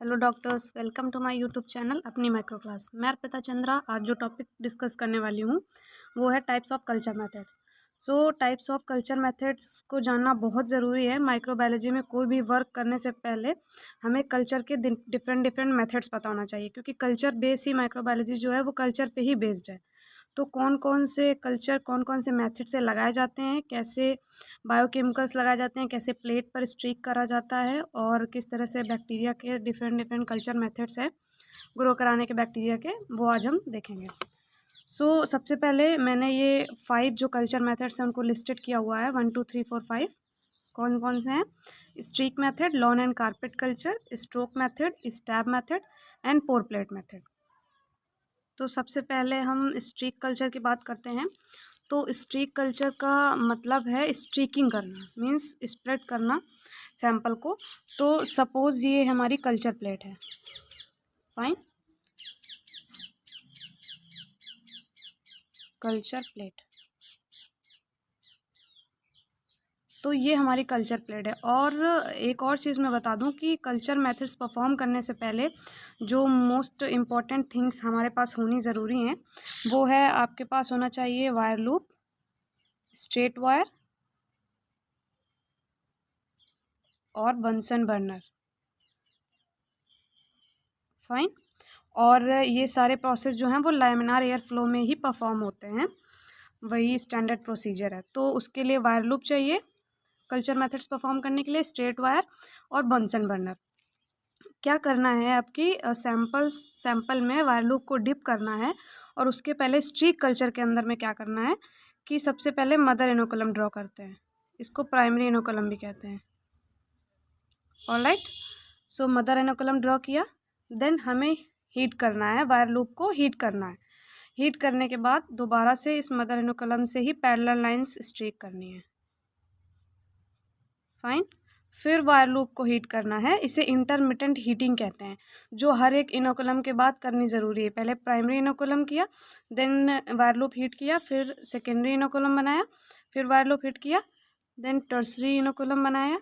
Hello doctors, welcome to my YouTube channel अपनी micro class. मैं अर्पिता चंद्रा। आज जो टॉपिक डिस्कस करने वाली हूँ वो है types of culture methods. Types of culture methods को जानना बहुत ज़रूरी है। माइक्रोबायोलॉजी में कोई भी वर्क करने से पहले हमें कल्चर के डिफरेंट डिफरेंट मेथड्स पता होना चाहिए, क्योंकि कल्चर बेस ही माइक्रोबायोलॉजी जो है वो कल्चर पे ही बेस्ड है। तो कौन कौन से कल्चर कौन कौन से मेथड से लगाए जाते हैं, कैसे बायोकेमिकल्स लगाए जाते हैं, कैसे प्लेट पर स्ट्रीक करा जाता है, और किस तरह से बैक्टीरिया के डिफरेंट डिफरेंट कल्चर मेथड्स हैं ग्रो कराने के बैक्टीरिया के, वो आज हम देखेंगे। सबसे पहले मैंने ये 5 जो कल्चर मेथड्स हैं उनको लिस्टेड किया हुआ है, 1 2 3 4 5। कौन कौन से हैं? Streak method, lawn and carpet culture, stroke method, stab method and pour plate method. तो सबसे पहले हम स्ट्रीक कल्चर की बात करते हैं। तो स्ट्रीक कल्चर का मतलब है स्ट्रीकिंग करना, मीन्स स्प्रेड करना सैंपल को। तो सपोज ये हमारी कल्चर प्लेट है, फाइन, कल्चर प्लेट। तो ये हमारी कल्चर प्लेट है। और एक और चीज़ मैं बता दूं कि कल्चर मेथड्स परफॉर्म करने से पहले जो मोस्ट इम्पॉर्टेंट थिंग्स हमारे पास होनी ज़रूरी हैं वो है, आपके पास होना चाहिए वायर लूप, स्ट्रेट वायर और बंसन बर्नर, फाइन। और ये सारे प्रोसेस जो हैं वो लैमिनार एयर फ्लो में ही परफॉर्म होते हैं, वही स्टैंडर्ड प्रोसीजर है। तो उसके लिए वायर लूप चाहिए कल्चर मेथड्स परफॉर्म करने के लिए, स्ट्रेट वायर और बंसन बर्नर। क्या करना है, आपकी सैंपल में वायर लूप को डिप करना है, और उसके पहले स्ट्रीक कल्चर के अंदर में क्या करना है कि सबसे पहले मदर इनोकुलम ड्रॉ करते हैं। इसको प्राइमरी इनोकुलम भी कहते हैं। ऑलराइट, सो मदर इनोकुलम ड्रॉ किया, देन हमें हीट करना है, वायर लूप को हीट करना है। हीट करने के बाद दोबारा से इस मदर इनोकुलम से ही पैरेलल लाइंस स्ट्रीक करनी है, फाइन। फिर वायर लूप को हीट करना है, इसे इंटरमिटेंट हीटिंग कहते हैं, जो हर एक इनोकुलम के बाद करनी ज़रूरी है। पहले प्राइमरी इनोकुलम किया, देन वायर लूप हीट किया, फिर सेकेंडरी इनोकुलम बनाया, फिर वायर लूप हीट किया, देन टर्सरी इनोकुलम बनाया।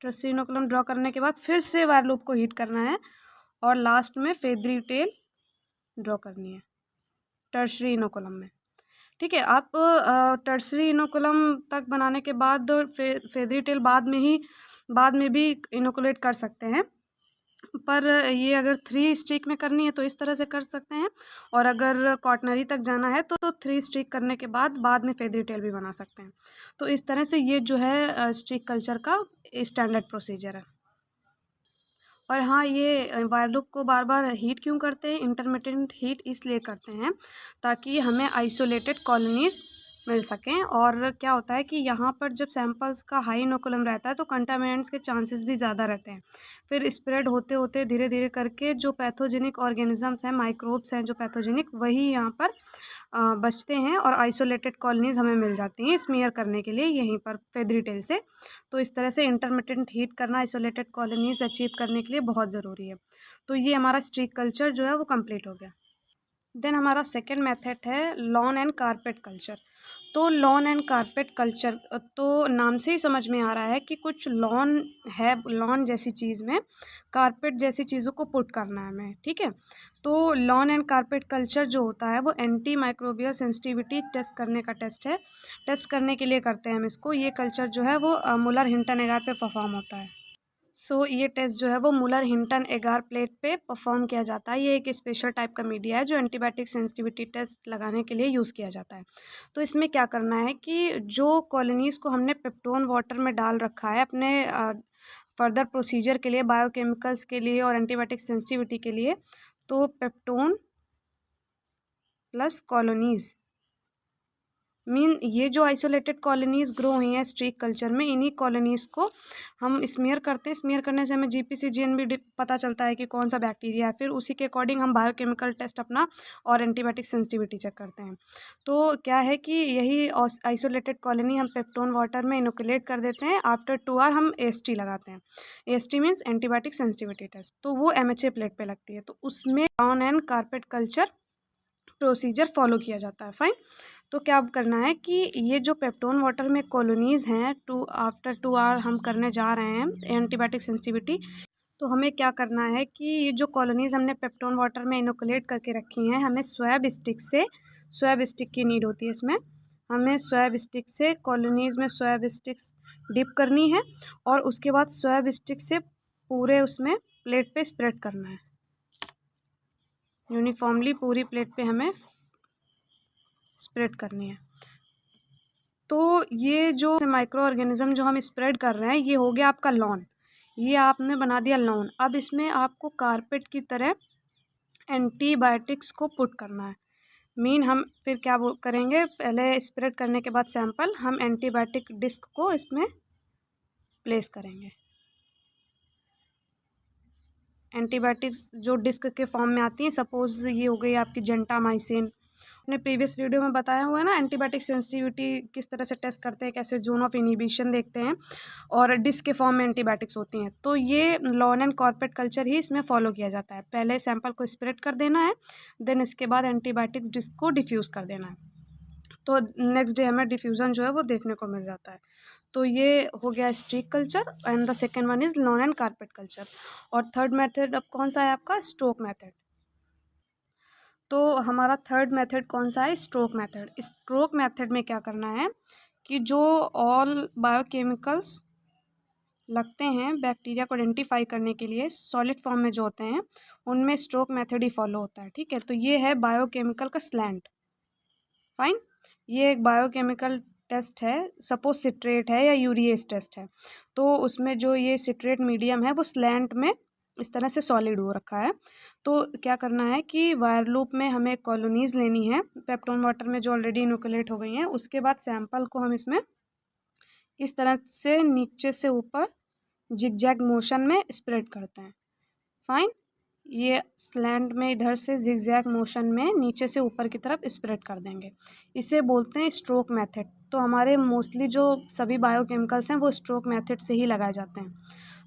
टर्सरी इनोकुलम ड्रॉ करने के बाद फिर से वायर लूप को हीट करना है, और लास्ट में फेदरी टेल ड्रॉ करनी है टर्सरी इनोकुलम में। ठीक है, आप टर्सरी इनोकुलम तक बनाने के बाद फेदरी टेल बाद में भी इनोकुलेट कर सकते हैं, पर ये अगर 3 स्टिक में करनी है तो इस तरह से कर सकते हैं, और अगर कॉटनरी तक जाना है तो 3 स्टिक करने के बाद में फेदरी टेल भी बना सकते हैं। तो इस तरह से ये जो है स्टिक कल्चर का स्टैंडर्ड प्रोसीजर है। और हाँ, ये वायर लूप को बार बार हीट क्यों करते हैं? इंटरमिटेंट हीट इसलिए करते हैं ताकि हमें आइसोलेटेड कॉलोनीज मिल सकें। और क्या होता है कि यहाँ पर जब सैंपल्स का हाई इनोकुलम रहता है तो कंटामिनेंट्स के चांसेस भी ज़्यादा रहते हैं। फिर स्प्रेड होते होते धीरे धीरे करके जो पैथोजेनिक ऑर्गेनिजम्स हैं, माइक्रोब्स हैं जो पैथोजेनिक, वही यहाँ पर बचते हैं, और आइसोलेटेड कॉलोनीज हमें मिल जाती हैं स्मीयर करने के लिए यहीं पर फेदरी टेल से। तो इस तरह से इंटरमिटेंट हीट करना आइसोलेटेड कॉलोनीज अचीव करने के लिए बहुत ज़रूरी है। तो ये हमारा स्ट्रीक कल्चर जो है वो कंप्लीट हो गया। देन हमारा सेकेंड मेथड है लॉन एंड कारपेट कल्चर। तो लॉन एंड कारपेट कल्चर, तो नाम से ही समझ में आ रहा है कि कुछ लॉन है, लॉन जैसी चीज़ में कारपेट जैसी चीज़ों को पुट करना है हमें, ठीक है। तो लॉन एंड कारपेट कल्चर जो होता है वो एंटी माइक्रोबियल सेंसिटिविटी टेस्ट करने का टेस्ट है। टेस्ट करने के लिए करते हैं हम इसको। ये कल्चर जो है वो मुलर हिंटन एगार पे परफॉर्म होता है। ये टेस्ट जो है वो मुलर हिंटन एगार प्लेट पे परफॉर्म किया जाता है। ये एक स्पेशल टाइप का मीडिया है जो एंटीबायोटिक सेंसिटिविटी टेस्ट लगाने के लिए यूज़ किया जाता है। तो इसमें क्या करना है कि जो कॉलोनीज़ को हमने पेप्टोन वाटर में डाल रखा है अपने फर्दर प्रोसीजर के लिए, बायोकेमिकल्स के लिए और एंटीबायोटिक सेंसिटिविटी के लिए, तो पेप्टोन प्लस कॉलोनीज़ ये जो आइसोलेटेड कॉलोनीज़ ग्रो हुई हैं स्ट्रीक कल्चर में, इन्हीं कॉलोनीज़ को हम स्मीयर करते हैं। स्मीयर करने से हमें जीपीसी जीएनबी पता चलता है कि कौन सा बैक्टीरिया है। फिर उसी के अकॉर्डिंग हम बायोकेमिकल टेस्ट अपना और एंटीबायोटिक सेंसिटिविटी चेक करते हैं। तो क्या है कि यही आइसोलेटेड कॉलोनी हम पेप्टोन वाटर में इनोकुलेट कर देते हैं। आफ्टर 2 आवर हम एएसटी लगाते हैं। AST means antibiotic sensitivity test. तो वो एमएचए प्लेट पर लगती है। तो उसमें lawn and carpet culture procedure follow किया जाता है, फाइन। तो क्या करना है कि ये जो पेप्टोन वाटर में कॉलोनीज़ हैं, आफ्टर 2 आवर हम करने जा रहे हैं एंटीबायोटिक सेंसिटिविटी। तो हमें क्या करना है कि ये जो कॉलोनीज़ हमने पेप्टोन वाटर में इनोकुलेट करके रखी हैं, हमें स्वैब स्टिक की नीड होती है इसमें। हमें स्वैब स्टिक से कॉलोनीज़ में स्वैब स्टिक्स डिप करनी है और उसके बाद स्वैब स्टिक से पूरे उसमें प्लेट पे स्प्रेड करना है। यूनिफॉर्मली पूरी प्लेट पे हमें स्प्रेड करनी है। तो ये जो माइक्रो ऑर्गेनिज्म जो हम स्प्रेड कर रहे हैं, ये हो गया आपका लॉन। ये आपने बना दिया लॉन। अब इसमें आपको कारपेट की तरह एंटीबायोटिक्स को पुट करना है। हम फिर क्या करेंगे, पहले स्प्रेड करने के बाद सैंपल हम एंटीबायोटिक डिस्क को इसमें प्लेस करेंगे। एंटीबायोटिक्स जो डिस्क के फॉर्म में आती हैं, सपोज ये हो गई आपकी जेंटामाइसिन। अपने प्रीवियस वीडियो में बताया हुआ है ना, एंटीबायोटिक सेंसिटिविटी किस तरह से टेस्ट करते हैं, कैसे जोन ऑफ इनहिबिशन देखते हैं और डिस्क के फॉर्म में एंटीबायोटिक्स होती हैं। तो ये लॉन एंड कॉर्पेट कल्चर ही इसमें फॉलो किया जाता है। पहले सैंपल को स्प्रेड कर देना है, देन इसके बाद एंटीबायोटिक्स डिस्क को डिफ्यूज़ कर देना है। तो नेक्स्ट डे हमें डिफ्यूज़न जो है वो देखने को मिल जाता है। तो ये हो गया stick culture and the second one is lawn and carpet culture. और थर्ड मेथड अब कौन सा है आपका, स्ट्रोक मेथड। तो हमारा थर्ड मेथड कौन सा है, स्ट्रोक मेथड। स्ट्रोक मेथड में क्या करना है कि जो ऑल बायोकेमिकल्स लगते हैं बैक्टीरिया को आइडेंटिफाई करने के लिए सॉलिड फॉर्म में जो होते हैं, उनमें स्ट्रोक मेथड ही फॉलो होता है। ठीक है, तो ये है बायोकेमिकल का स्लैंट। फाइन, ये एक बायोकेमिकल टेस्ट है। सपोज सिट्रेट है या यूरिएज टेस्ट है, तो उसमें जो ये सिट्रेट मीडियम है वो स्लैंट में इस तरह से सॉलिड हो रखा है। तो क्या करना है कि वायर लूप में हमें कॉलोनीज़ लेनी है पेप्टोन वाटर में जो ऑलरेडी इनोकुलेट हो गई हैं। उसके बाद सैंपल को हम इसमें इस तरह से नीचे से ऊपर जिगजैग मोशन में स्प्रेड करते हैं। फाइन, ये स्लैंट में इधर से जिगजैग मोशन में नीचे से ऊपर की तरफ स्प्रेड कर देंगे। इसे बोलते हैं स्ट्रोक मेथड। तो हमारे मोस्टली जो सभी बायोकेमिकल्स हैं वो स्ट्रोक मेथड से ही लगाए जाते हैं।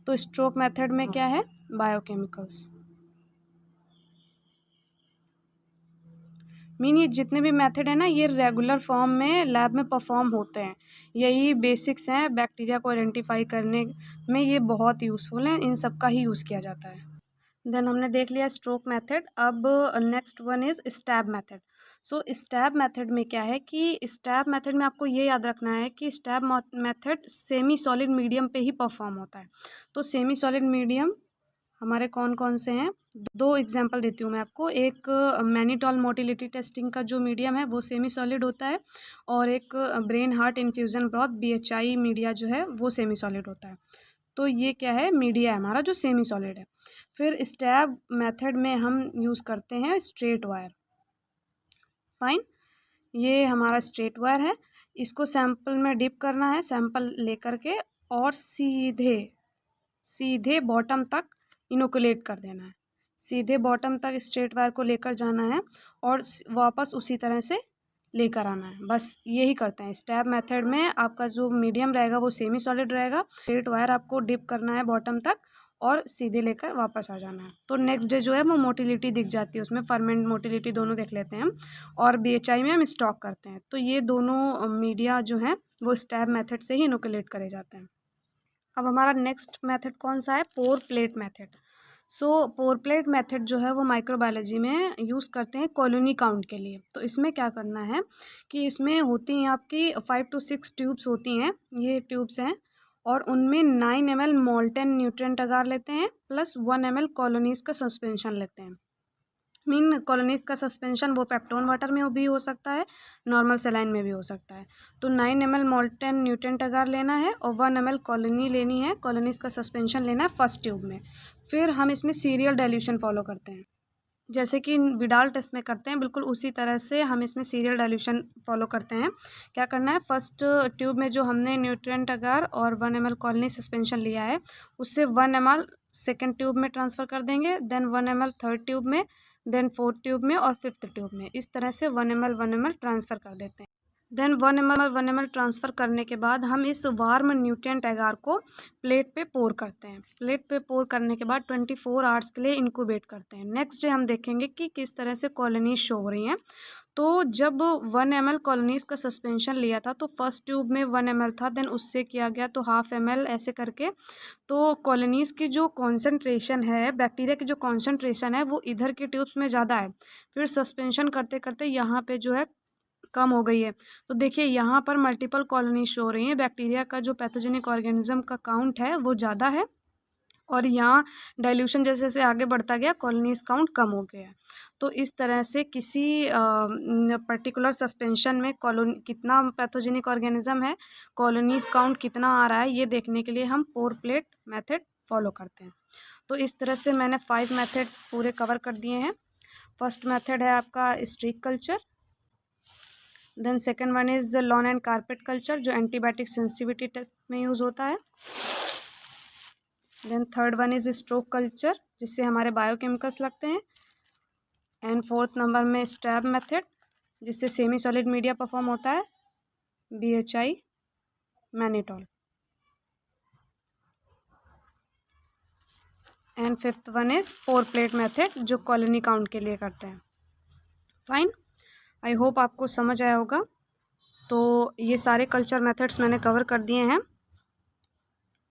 तो स्ट्रोक मेथड में क्या है, बायोकेमिकल्स ये जितने भी मेथड है ना, ये रेगुलर फॉर्म में लैब में परफॉर्म होते हैं। यही बेसिक्स हैं बैक्टीरिया को आइडेंटिफाई करने में, ये बहुत यूज़फुल हैं, इन सब का ही यूज़ किया जाता है। देन हमने देख लिया स्ट्रोक मेथड। अब next one is stab method. So stab method में क्या है कि स्टैब मेथड में आपको ये याद रखना है कि stab method semi solid medium पे ही परफॉर्म होता है। तो सेमी सॉलिड मीडियम हमारे कौन कौन से हैं, दो एग्जांपल देती हूँ मैं आपको। एक मैनिटॉल मोटिलिटी टेस्टिंग का जो मीडियम है वो सेमी सॉलिड होता है, और एक brain heart infusion broth BHI media जो है वो सेमी सॉलिड होता है। तो ये क्या है, मीडिया है हमारा जो सेमी सॉलिड है। फिर स्टैब मेथड में हम यूज़ करते हैं स्ट्रेट वायर। फाइन, ये हमारा स्ट्रेट वायर है। इसको सैंपल में डिप करना है, सैंपल लेकर के, और सीधे बॉटम तक इनोकुलेट कर देना है। सीधे बॉटम तक स्ट्रेट वायर को लेकर जाना है और वापस उसी तरह से लेकर आना है। बस यही करते हैं स्टैब मेथड में। आपका जो मीडियम रहेगा वो सेमी सॉलिड रहेगा। स्ट्रेट वायर आपको डिप करना है बॉटम तक और सीधे लेकर वापस आ जाना है। तो नेक्स्ट डे जो है वो मोटिलिटी दिख जाती है उसमें, फर्मेंट मोटिलिटी दोनों देख लेते हैं हम, और BHI में हम स्टॉक करते हैं। तो ये दोनों मीडिया जो हैं वो स्टैब मेथड से ही इनोकुलेट करे जाते हैं। अब हमारा नेक्स्ट मेथड कौन सा है, पोर प्लेट मेथड। सो पोर प्लेट मेथड जो है वो माइक्रोबायोलॉजी में यूज़ करते हैं कॉलोनी काउंट के लिए। तो इसमें क्या करना है कि इसमें होती हैं आपकी 5 to 6 ट्यूब्स होती हैं, ये ट्यूब्स हैं, और उनमें 9 ml मोल्टेन न्यूट्रिएंट अगार लेते हैं प्लस 1 ml कॉलोनीज़ का सस्पेंशन लेते हैं। कॉलोनीज़ का सस्पेंशन वो पेप्टोन वाटर में भी हो सकता है, नॉर्मल सेलाइन में भी हो सकता है। तो 9 ml मोल्टेन न्यूट्रिएंट अगार लेना है और 1 ml कॉलोनी लेनी है, कॉलोनीज़ का सस्पेंशन लेना है फर्स्ट ट्यूब में। फिर हम इसमें सीरियल डाइल्यूशन फॉलो करते हैं, जैसे कि विडाल टेस्ट में करते हैं, बिल्कुल उसी तरह से हम इसमें सीरियल डाइल्यूशन फॉलो करते हैं। क्या करना है, फर्स्ट ट्यूब में जो हमने न्यूट्रिएंट अगार और 1 ml कॉलोनी सस्पेंशन लिया है उससे 1 ml सेकेंड ट्यूब में ट्रांसफ़र कर देंगे, देन 1 ml थर्ड ट्यूब में, देन फोर्थ ट्यूब में और फिफ्थ ट्यूब में। इस तरह से 1 ml 1 ml ट्रांसफ़र कर देते हैं। देन 1 ml ट्रांसफ़र करने के बाद हम इस वार्म न्यूट्रिएंट एगार को प्लेट पे पोर करते हैं। प्लेट पे पोर करने के बाद 24 आवर्स के लिए इनक्यूबेट करते हैं। नेक्स्ट डे हम देखेंगे कि किस तरह से कॉलोनीज शो हो रही हैं। तो जब 1 ml कॉलोनीज़ का सस्पेंशन लिया था तो फर्स्ट ट्यूब में 1 ml था, देन उससे किया गया तो 1/2 ml ऐसे करके। तो कॉलोनीज़ की जो कॉन्सेंट्रेशन है, बैक्टीरिया की जो कॉन्सेंट्रेशन है वो इधर के ट्यूब्स में ज़्यादा है, फिर सस्पेंशन करते करते यहाँ पे जो है कम हो गई है। तो देखिए यहाँ पर मल्टीपल कॉलोनी शो हो रही हैं, बैक्टीरिया का जो पैथोजेनिक ऑर्गेनिज्म का काउंट है वो ज़्यादा है, और यहाँ डाइल्यूशन जैसे जैसे आगे बढ़ता गया कॉलोनीज काउंट कम हो गया। तो इस तरह से किसी पर्टिकुलर सस्पेंशन में कॉलोनी कितना पैथोजेनिक ऑर्गेनिज्म है, कॉलोनीज काउंट कितना आ रहा है, ये देखने के लिए हम पोर प्लेट मेथड फॉलो करते हैं। तो इस तरह से मैंने 5 मेथड पूरे कवर कर दिए हैं। फर्स्ट मेथड है आपका streak culture, then second one is lawn and carpet culture जो एंटीबायोटिक सेंसिटिविटी टेस्ट में यूज़ होता है। Then third one is stroke culture जिससे हमारे बायोकेमिकल्स लगते हैं। एंड फोर्थ नंबर में स्टैब मेथड जिससे सेमी सॉलिड मीडिया परफॉर्म होता है, BHI mannitol. And fifth one is pour plate method जो कॉलोनी काउंट के लिए करते हैं। फाइन, आई होप आपको समझ आया होगा। तो ये सारे कल्चर मेथड्स मैंने कवर कर दिए हैं।